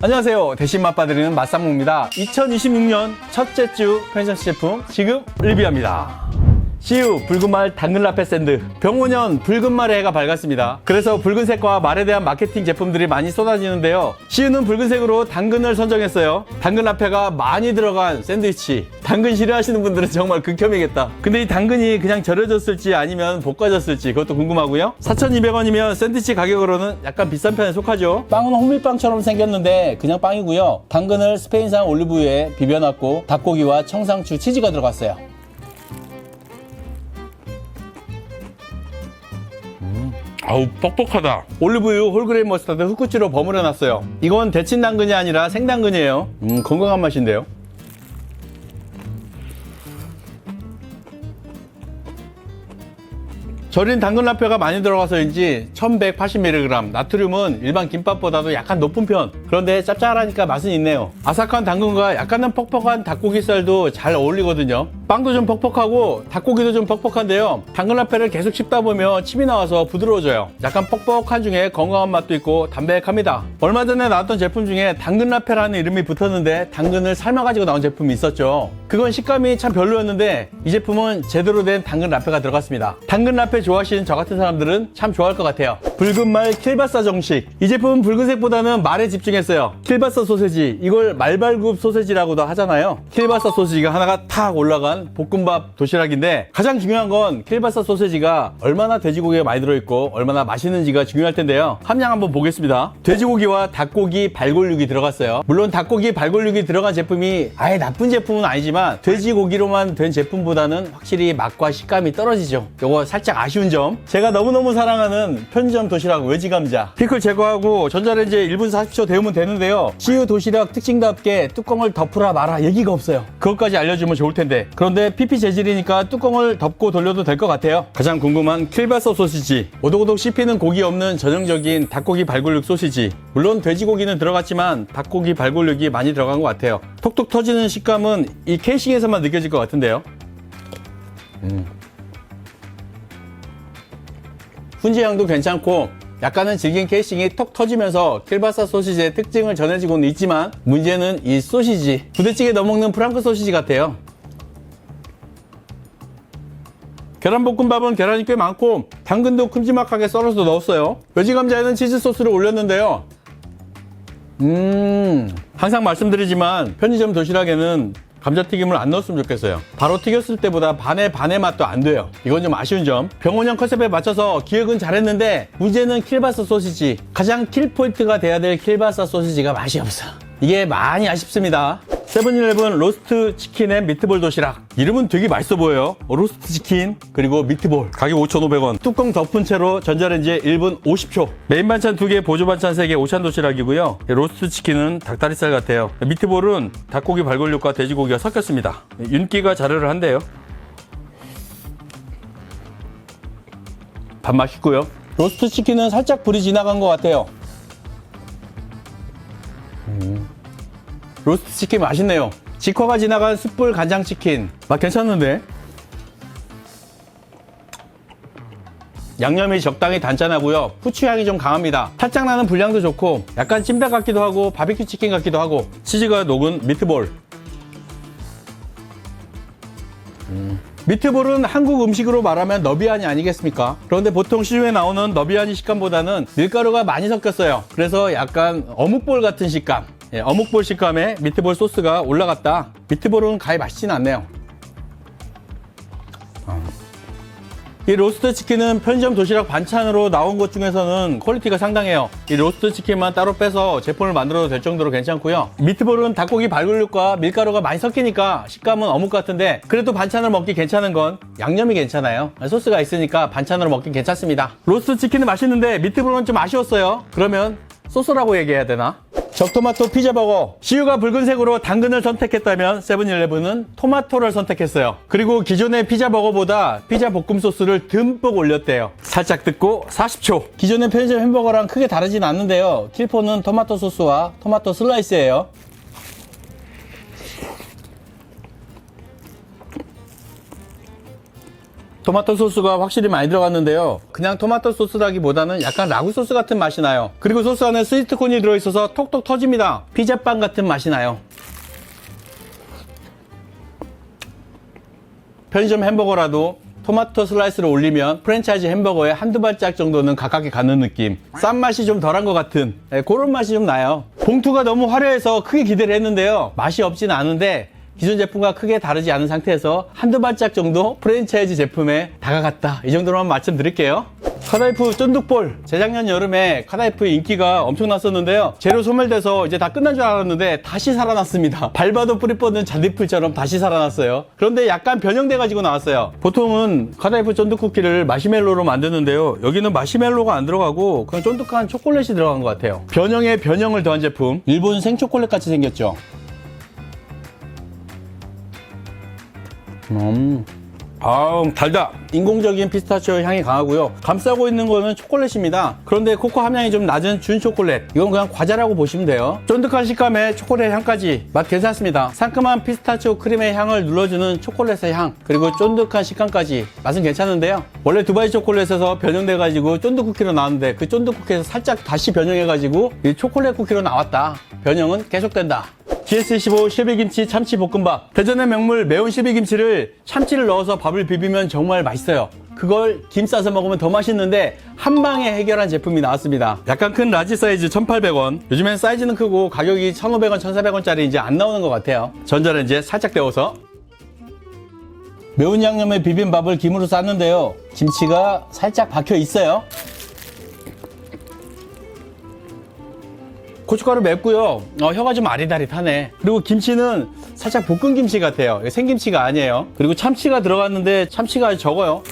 안녕하세요. 대신 맛봐드리는 맛상무입니다. 2026년 첫째 주 펜션스 제품 지금 리뷰합니다. CU 붉은말 당근 라페 샌드. 병원년 붉은말의 해가 밝았습니다. 그래서 붉은색과 말에 대한 마케팅 제품들이 많이 쏟아지는데요. CU는 붉은색으로 당근을 선정했어요. 당근 라페가 많이 들어간 샌드위치. 당근 싫어하시는 분들은 정말 극혐이겠다. 근데 이 당근이 그냥 절여졌을지 아니면 볶아졌을지 그것도 궁금하고요. 4,200원이면 샌드위치 가격으로는 약간 비싼 편에 속하죠. 빵은 호밀빵처럼 생겼는데 그냥 빵이고요. 당근을 스페인산 올리브유에 비벼놨고 닭고기와 청상추 치즈가 들어갔어요. 아우 뻑뻑하다. 올리브유, 홀그레인 머스타드, 후쿠치로 버무려 놨어요. 이건 데친 당근이 아니라 생당근이에요. 건강한 맛인데요. 절인 당근 라페가 많이 들어가서인지 1180mg, 나트륨은 일반 김밥보다도 약간 높은 편. 그런데 짭짤하니까 맛은 있네요. 아삭한 당근과 약간은 퍽퍽한 닭고기살도 잘 어울리거든요. 빵도 좀 퍽퍽하고 닭고기도 좀 퍽퍽한데요. 당근 라페를 계속 씹다 보면 침이 나와서 부드러워져요. 약간 퍽퍽한 중에 건강한 맛도 있고 담백합니다. 얼마 전에 나왔던 제품 중에 당근 라페라는 이름이 붙었는데 당근을 삶아가지고 나온 제품이 있었죠. 그건 식감이 참 별로였는데 이 제품은 제대로 된 당근 라페가 들어갔습니다. 당근 라페 좋아하시는 저 같은 사람들은 참 좋아할 것 같아요. 붉은말 킬바사 정식. 이 제품은 붉은색보다는 말에 집중했어요. 킬바사 소세지, 이걸 말발굽 소세지라고도 하잖아요. 킬바사 소세지가 하나가 탁 올라간 볶음밥 도시락인데 가장 중요한 건 킬바사 소세지가 얼마나 돼지고기가 많이 들어있고 얼마나 맛있는지가 중요할 텐데요. 함량 한번 보겠습니다. 돼지고기와 닭고기 발골육이 들어갔어요. 물론 닭고기 발골육이 들어간 제품이 아예 나쁜 제품은 아니지만 돼지고기로만 된 제품보다는 확실히 맛과 식감이 떨어지죠. 요거 살짝 아쉬운 점. 제가 너무너무 사랑하는 편의점 도시락 외지감자. 피클 제거하고 전자레인지에 1분 40초 데우면 되는데요. CU 도시락 특징답게 뚜껑을 덮으라 마라 얘기가 없어요. 그것까지 알려주면 좋을 텐데. 그런데 PP 재질이니까 뚜껑을 덮고 돌려도 될 것 같아요. 가장 궁금한 킬바사 소시지. 오독오독 씹히는 고기 없는 전형적인 닭고기 발골육 소시지. 물론 돼지고기는 들어갔지만 닭고기 발골육이 많이 들어간 것 같아요. 톡톡 터지는 식감은 이 케이싱에서만 느껴질 것 같은데요. 훈제향도 괜찮고 약간은 질긴 케이싱이 톡 터지면서 킬바사 소시지의 특징을 전해지고는 있지만 문제는 이 소시지. 부대찌개 넣어먹는 프랑크 소시지 같아요. 계란볶음밥은 계란이 꽤 많고 당근도 큼지막하게 썰어서 넣었어요. 외지감자에는 치즈 소스를 올렸는데요. 항상 말씀드리지만 편의점 도시락에는 감자튀김을 안 넣었으면 좋겠어요. 바로 튀겼을 때보다 반의 맛도 안 돼요. 이건 좀 아쉬운 점. 병원형 컨셉에 맞춰서 기획은 잘했는데 문제는 킬바사 소시지. 가장 킬포인트가 돼야 될 킬바사 소시지가 맛이 없어. 이게 많이 아쉽습니다. 세븐일레븐 로스트 치킨 앤 미트볼 도시락. 이름은 되게 맛있어 보여요. 로스트 치킨 그리고 미트볼. 가격 5,500원. 뚜껑 덮은 채로 전자레인지에 1분 50초. 메인 반찬 2개, 보조 반찬 3개, 오찬 도시락이고요. 로스트 치킨은 닭다리살 같아요. 미트볼은 닭고기 발골육과 돼지고기가 섞였습니다. 윤기가 자르르 한데요. 밥 맛있고요. 로스트 치킨은 살짝 불이 지나간 것 같아요. 로스트 치킨 맛있네요. 직화가 지나간 숯불 간장치킨 맛 괜찮은데? 양념이 적당히 단짠하고요. 후추향이 좀 강합니다. 살짝 나는 분량도 좋고 약간 찜닭 같기도 하고 바비큐 치킨 같기도 하고 치즈가 녹은 미트볼. 미트볼은 한국 음식으로 말하면 너비아니 아니겠습니까? 그런데 보통 시중에 나오는 너비아니 식감보다는 밀가루가 많이 섞였어요. 그래서 약간 어묵볼 같은 식감. 어묵볼 식감에 미트볼 소스가 올라갔다. 미트볼은 가히 맛있진 않네요. 이 로스트 치킨은 편의점 도시락 반찬으로 나온 것 중에서는 퀄리티가 상당해요. 이 로스트 치킨만 따로 빼서 제품을 만들어도 될 정도로 괜찮고요. 미트볼은 닭고기 발골육과 밀가루가 많이 섞이니까 식감은 어묵 같은데 그래도 반찬으로 먹기 괜찮은 건 양념이 괜찮아요. 소스가 있으니까 반찬으로 먹긴 괜찮습니다. 로스트 치킨은 맛있는데 미트볼은 좀 아쉬웠어요. 그러면 소스라고 얘기해야 되나? 적토마토 피자버거. CU가 붉은색으로 당근을 선택했다면 세븐일레븐은 토마토를 선택했어요. 그리고 기존의 피자버거보다 피자 볶음 소스를 듬뿍 올렸대요. 살짝 뜯고 40초. 기존의 편의점 햄버거랑 크게 다르진 않는데요. 킬포는 토마토 소스와 토마토 슬라이스예요. 토마토 소스가 확실히 많이 들어갔는데요. 그냥 토마토 소스라기보다는 약간 라구 소스 같은 맛이 나요. 그리고 소스 안에 스위트콘이 들어있어서 톡톡 터집니다. 피자빵 같은 맛이 나요. 편의점 햄버거라도 토마토 슬라이스를 올리면 프랜차이즈 햄버거에 한두 발짝 정도는 가깝게 가는 느낌. 싼 맛이 좀 덜한 것 같은 그런 맛이 좀 나요. 봉투가 너무 화려해서 크게 기대를 했는데요. 맛이 없진 않은데 기존 제품과 크게 다르지 않은 상태에서 한두 발짝 정도 프랜차이즈 제품에 다가갔다. 이 정도로만 말씀드릴게요. 카다이프 쫀득볼. 재작년 여름에 카다이프의 인기가 엄청났었는데요. 재료 소멸돼서 이제 다 끝난 줄 알았는데 다시 살아났습니다. 밟아도 뿌리 뻗는 잔디풀처럼 다시 살아났어요. 그런데 약간 변형돼가지고 나왔어요. 보통은 카다이프 쫀득쿠키를 마시멜로로 만드는데요. 여기는 마시멜로가 안 들어가고 그냥 쫀득한 초콜릿이 들어간 것 같아요. 변형에 변형을 더한 제품. 일본 생초콜릿 같이 생겼죠. 달다. 인공적인 피스타치오 향이 강하고요. 감싸고 있는 거는 초콜릿입니다. 그런데 코코 함량이 좀 낮은 준 초콜릿. 이건 그냥 과자라고 보시면 돼요. 쫀득한 식감에 초콜릿 향까지 맛 괜찮습니다. 상큼한 피스타치오 크림의 향을 눌러주는 초콜릿의 향, 그리고 쫀득한 식감까지 맛은 괜찮은데요. 원래 두바이 초콜릿에서 변형돼가지고 쫀득 쿠키로 나왔는데 그 쫀득 쿠키에서 살짝 다시 변형해가지고 이 초콜릿 쿠키로 나왔다. 변형은 계속된다. GS15 실비김치 참치볶음밥. 대전의 명물 매운 실비김치를 참치를 넣어서 밥을 비비면 정말 맛있어요. 그걸 김 싸서 먹으면 더 맛있는데 한 방에 해결한 제품이 나왔습니다. 약간 큰 라지 사이즈 1,800원. 요즘엔 사이즈는 크고 가격이 1,500원, 1,400원짜리 이제 안 나오는 것 같아요. 전자레인지에 살짝 데워서 매운 양념의 비빔밥을 김으로 쌌는데요. 김치가 살짝 박혀 있어요. 고춧가루 맵고요. 혀가 좀 아리다리하네. 그리고 김치는 살짝 볶은 김치 같아요. 생김치가 아니에요. 그리고 참치가 들어갔는데 참치가 적어요.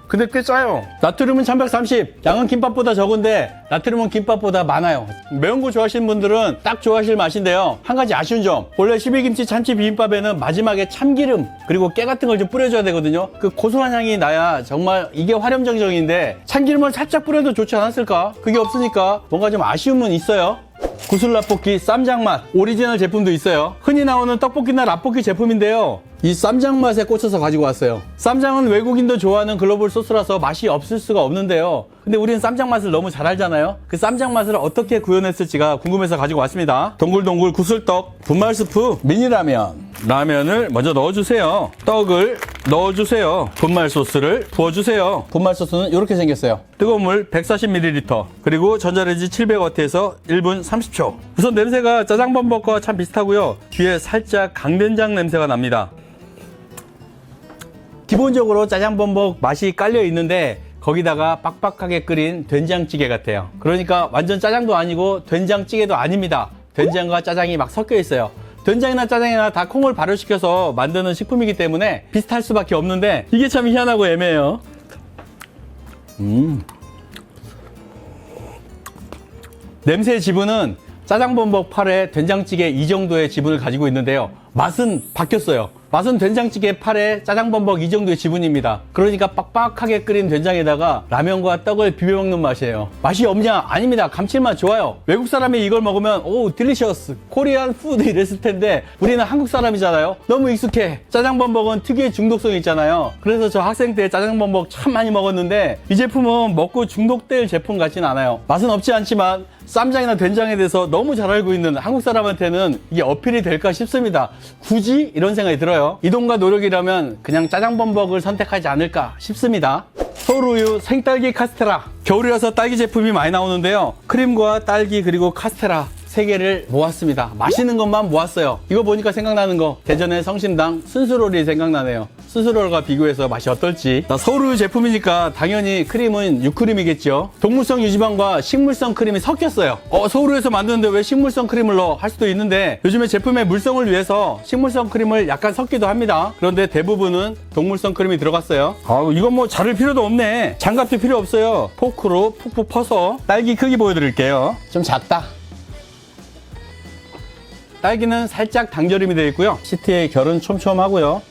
근데 꽤 짜요. 나트륨은 1130. 양은 김밥보다 적은데 나트륨은 김밥보다 많아요. 매운 거 좋아하시는 분들은 딱 좋아하실 맛인데요. 한 가지 아쉬운 점. 원래 실비김치 참치 비빔밥에는 마지막에 참기름 그리고 깨 같은 걸 좀 뿌려줘야 되거든요. 그 고소한 향이 나야 정말 이게 활용정정인데 참기름을 살짝 뿌려도 좋지 않았을까? 그게 없으니까 뭔가 좀 아쉬움은 있어요. 구슬라볶이 쌈장 맛 오리지널 제품도 있어요. 흔히 나오는 떡볶이나 라볶이 제품인데요. 이 쌈장 맛에 꽂혀서 가지고 왔어요. 쌈장은 외국인도 좋아하는 글로벌 소스라서 맛이 없을 수가 없는데요. 근데 우리는 쌈장 맛을 너무 잘 알잖아요. 그 쌈장 맛을 어떻게 구현했을지가 궁금해서 가지고 왔습니다. 동글동글 구슬떡, 분말 스프, 미니라면. 라면을 먼저 넣어주세요. 떡을 넣어주세요. 분말 소스를 부어주세요. 분말 소스는 이렇게 생겼어요. 뜨거운 물 140ml, 그리고 전자레인지 700W에서 1분 30초. 우선 냄새가 짜장범벅과 참 비슷하고요. 뒤에 살짝 강된장 냄새가 납니다. 기본적으로 짜장범벅 맛이 깔려 있는데 거기다가 빡빡하게 끓인 된장찌개 같아요. 그러니까 완전 짜장도 아니고 된장찌개도 아닙니다. 된장과 짜장이 막 섞여 있어요. 된장이나 짜장이나 다 콩을 발효시켜서 만드는 식품이기 때문에 비슷할 수밖에 없는데 이게 참 희한하고 애매해요. 냄새의 지분은 짜장범벅 8에 된장찌개 이 정도의 지분을 가지고 있는데요. 맛은 바뀌었어요. 맛은 된장찌개 8에 짜장범벅 이 정도의 지분입니다. 그러니까 빡빡하게 끓인 된장에다가 라면과 떡을 비벼 먹는 맛이에요. 맛이 없냐? 아닙니다. 감칠맛 좋아요. 외국 사람이 이걸 먹으면 오 딜리셔스 코리안 푸드 이랬을 텐데 우리는 한국 사람이잖아요. 너무 익숙해. 짜장범벅은 특유의 중독성이 있잖아요. 그래서 저 학생 때 짜장범벅 참 많이 먹었는데 이 제품은 먹고 중독될 제품 같진 않아요. 맛은 없지 않지만 쌈장이나 된장에 대해서 너무 잘 알고 있는 한국 사람한테는 이게 어필이 될까 싶습니다. 굳이? 이런 생각이 들어요. 이동과 노력이라면 그냥 짜장범벅을 선택하지 않을까 싶습니다. 서울우유 생딸기 카스테라. 겨울이라서 딸기 제품이 많이 나오는데요. 크림과 딸기 그리고 카스테라 3개를 모았습니다. 맛있는 것만 모았어요. 이거 보니까 생각나는 거 대전의 성심당 순수롤이 생각나네요. 순수롤과 비교해서 맛이 어떨지. 서울우유 제품이니까 당연히 크림은 유크림이겠죠. 동물성 유지방과 식물성 크림이 섞였어요. 서울우유에서 만드는데 왜 식물성 크림을 넣어? 할 수도 있는데 요즘에 제품의 물성을 위해서 식물성 크림을 약간 섞기도 합니다. 그런데 대부분은 동물성 크림이 들어갔어요. 이건 뭐 자를 필요도 없네. 장갑도 필요 없어요. 포크로 푹푹 퍼서 딸기 크기 보여드릴게요. 좀 작다. 딸기는 살짝 당절임이 되어 있고요. 시트의 결은 촘촘하고요.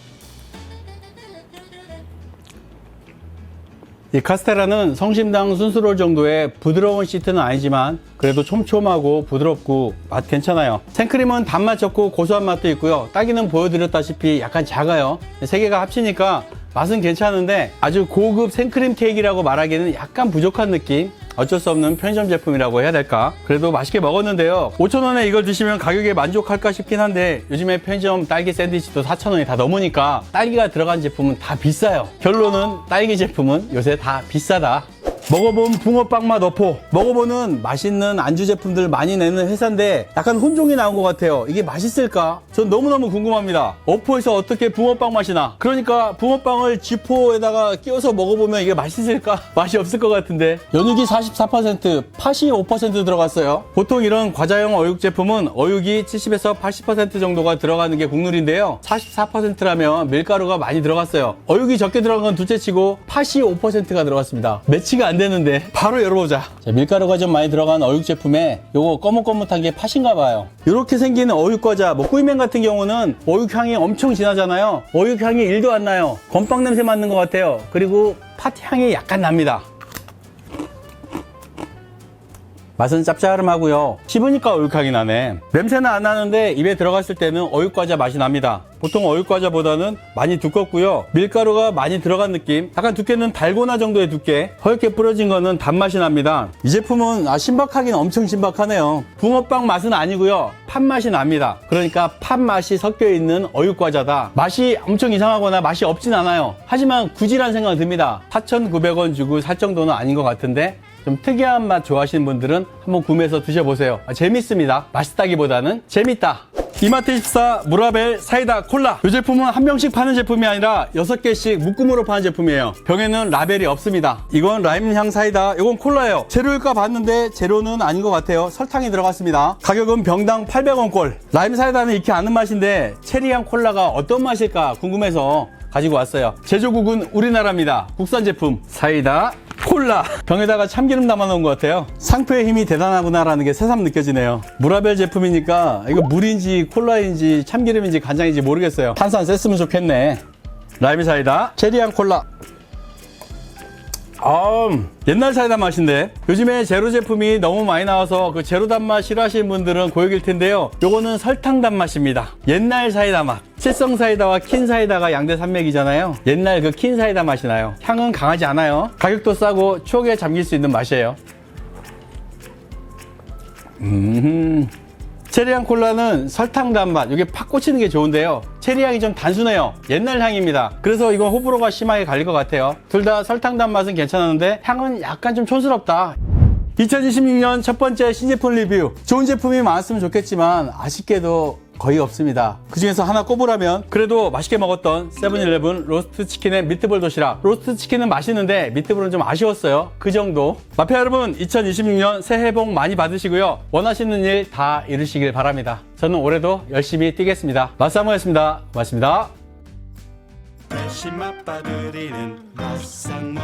이 카스테라는 성심당 순수롤 정도의 부드러운 시트는 아니지만 그래도 촘촘하고 부드럽고 맛 괜찮아요. 생크림은 단맛 좋고 고소한 맛도 있고요. 딸기는 보여드렸다시피 약간 작아요. 세 개가 합치니까 맛은 괜찮은데 아주 고급 생크림 케이크라고 말하기에는 약간 부족한 느낌? 어쩔 수 없는 편의점 제품이라고 해야 될까? 그래도 맛있게 먹었는데요. 5,000원에 이걸 드시면 가격에 만족할까 싶긴 한데 요즘에 편의점 딸기 샌드위치도 4,000원이 다 넘으니까 딸기가 들어간 제품은 다 비싸요. 결론은 딸기 제품은 요새 다 비싸다. 먹어본 붕어빵 맛 어포. 먹어보는 맛있는 안주 제품들 많이 내는 회사인데 약간 혼종이 나온 것 같아요. 이게 맛있을까? 전 너무너무 궁금합니다. 어포에서 어떻게 붕어빵 맛이 나? 그러니까 붕어빵을 쥐포에다가 끼워서 먹어보면 이게 맛있을까? 맛이 없을 것 같은데. 연육이 44%, 팥이 5% 들어갔어요. 보통 이런 과자용 어육 제품은 어육이 70에서 80% 정도가 들어가는 게 국룰인데요. 44%라면 밀가루가 많이 들어갔어요. 어육이 적게 들어간 건 둘째치고 팥이 5%가 들어갔습니다. 매치가 안 되는데 바로 열어보자. 자, 밀가루가 좀 많이 들어간 어육 제품에 요거 거뭇거뭇한 게 팥인가 봐요. 이렇게 생긴 어육 과자, 뭐 꾸이맨 같은 경우는 어육 향이 엄청 진하잖아요. 어육 향이 1도 안 나요. 건빵 냄새 맡는 것 같아요. 그리고 팥 향이 약간 납니다. 맛은 짭짤하고요. 씹으니까 어육향이 나네. 냄새는 안 나는데 입에 들어갔을 때는 어육과자 맛이 납니다. 보통 어육과자보다는 많이 두껍고요. 밀가루가 많이 들어간 느낌. 약간 두께는 달고나 정도의 두께. 허옇게 뿌려진 거는 단맛이 납니다. 이 제품은 신박하긴 엄청 신박하네요. 붕어빵 맛은 아니고요. 팥맛이 납니다. 그러니까 팥맛이 섞여있는 어육과자다. 맛이 엄청 이상하거나 맛이 없진 않아요. 하지만 굳이란 생각이 듭니다. 4,900원 주고 살 정도는 아닌 것 같은데 좀 특이한 맛 좋아하시는 분들은 한번 구매해서 드셔보세요. 재밌습니다. 맛있다기보다는 재밌다. 이마트24 무라벨 사이다 콜라. 이 제품은 한 병씩 파는 제품이 아니라 6개씩 묶음으로 파는 제품이에요. 병에는 라벨이 없습니다. 이건 라임향 사이다, 이건 콜라예요. 재료일까 봤는데 재료는 아닌 것 같아요. 설탕이 들어갔습니다. 가격은 병당 800원꼴. 라임 사이다는 익히 아는 맛인데 체리향 콜라가 어떤 맛일까 궁금해서 가지고 왔어요. 제조국은 우리나라입니다. 국산 제품 사이다 콜라. 병에다가 참기름 담아 놓은 것 같아요. 상표의 힘이 대단하구나라는 게 새삼 느껴지네요. 무라벨 제품이니까 이거 물인지 콜라인지 참기름인지 간장인지 모르겠어요. 탄산 셌으면 좋겠네. 라임 사이다, 체리향 콜라. 옛날 사이다 맛인데 요즘에 제로 제품이 너무 많이 나와서 그 제로 단맛 싫어하시는 분들은 고역일 텐데요. 요거는 설탕 단맛입니다. 옛날 사이다 맛. 칠성 사이다와 킨 사이다가 양대 산맥이잖아요. 옛날 그 킨 사이다 맛이 나요. 향은 강하지 않아요. 가격도 싸고 추억에 잠길 수 있는 맛이에요. 체리향 콜라는 설탕 단맛, 이게 팍 꽂히는 게 좋은데요. 체리향이 좀 단순해요. 옛날 향입니다. 그래서 이건 호불호가 심하게 갈릴 것 같아요. 둘 다 설탕 단맛은 괜찮았는데 향은 약간 좀 촌스럽다. 2026년 첫 번째 신제품 리뷰. 좋은 제품이 많았으면 좋겠지만 아쉽게도 거의 없습니다. 그 중에서 하나 꼽으라면 그래도 맛있게 먹었던 세븐일레븐 로스트 치킨의 미트볼 도시락. 로스트 치킨은 맛있는데 미트볼은 좀 아쉬웠어요. 그 정도. 마피아 여러분, 2026년 새해 복 많이 받으시고요. 원하시는 일 다 이루시길 바랍니다. 저는 올해도 열심히 뛰겠습니다. 마사무였습니다. 고맙습니다. 날씨 맛봐드리는 맛상무